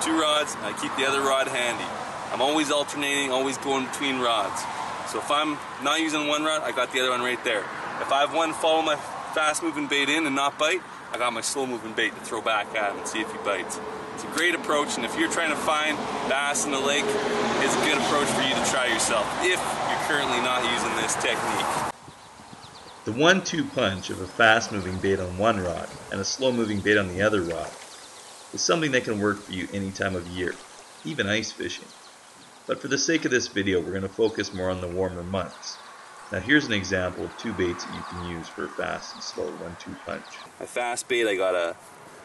Two rods, I keep the other rod handy. I'm always alternating, always going between rods. So if I'm not using one rod, I got the other one right there. If I have one follow my fast moving bait in and not bite, I got my slow moving bait to throw back at him and see if he bites. It's a great approach, and if you're trying to find bass in the lake, it's a good approach for you to try yourself if you're currently not using this technique. The 1-2 punch of a fast moving bait on one rod and a slow moving bait on the other rod is something that can work for you any time of year, even ice fishing. But for the sake of this video, we're going to focus more on the warmer months. Now here's an example of two baits that you can use for a fast and slow 1-2 punch. My fast bait, I got a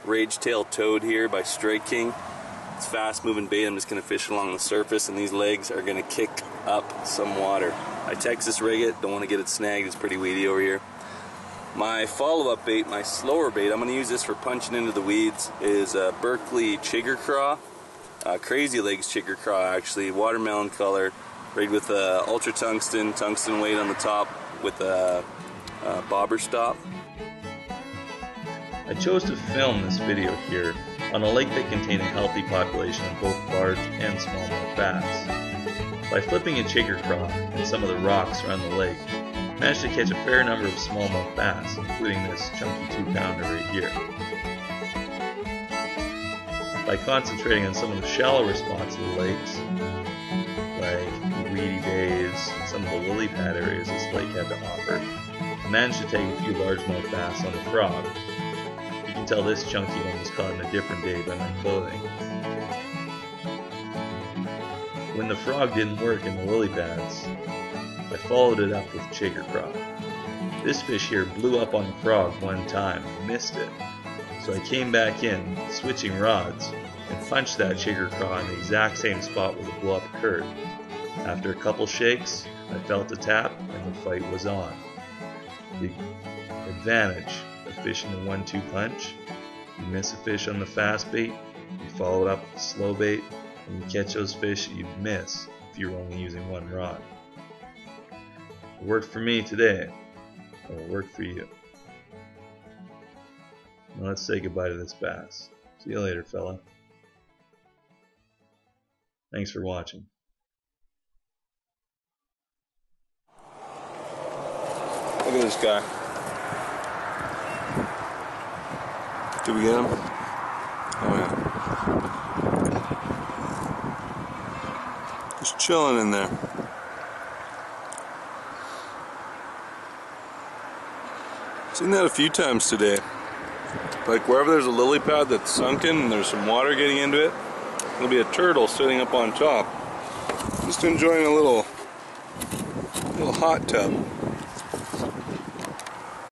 Rage-tailed toad here by Strike King. It's fast moving bait. I'm just going to fish along the surface, and these legs are going to kick up some water. I Texas rig it, don't want to get it snagged, it's pretty weedy over here. My follow-up bait, my slower bait, I'm going to use this for punching into the weeds, is Berkeley Chigger Craw. Crazy Legs Chigger Craw, actually, watermelon color, rigged with ultra tungsten weight on the top with a bobber stop. I chose to film this video here on a lake that contained a healthy population of both large and smallmouth bass. By flipping a chigger craw and some of the rocks around the lake, I managed to catch a fair number of smallmouth bass, including this chunky 2-pounder right here. By concentrating on some of the shallower spots of the lakes, like the weedy bays and some of the lily pad areas this lake had to offer, I managed to take a few largemouth bass on the frog. You can tell this chunky one was caught on a different day by my clothing. When the frog didn't work in the lily pads, I followed it up with chigger craw. This fish here blew up on the frog one time and missed it. So I came back in, switching rods, and punched that chigger craw in the exact same spot where the blow up occurred. After a couple shakes, I felt a tap and the fight was on. The advantage of fishing the 1-2 punch: you miss a fish on the fast bait, you follow it up with a slow bait, and you catch those fish that you'd miss if you were only using one rod. It worked for me today, it will work for you. Now let's say goodbye to this bass. See you later, fella. Thanks for watching. Look at this guy. Did we get him? Oh yeah. Just chilling in there. Seen that a few times today. Like wherever there's a lily pad that's sunken and there's some water getting into it, there'll be a turtle sitting up on top, just enjoying a little hot tub.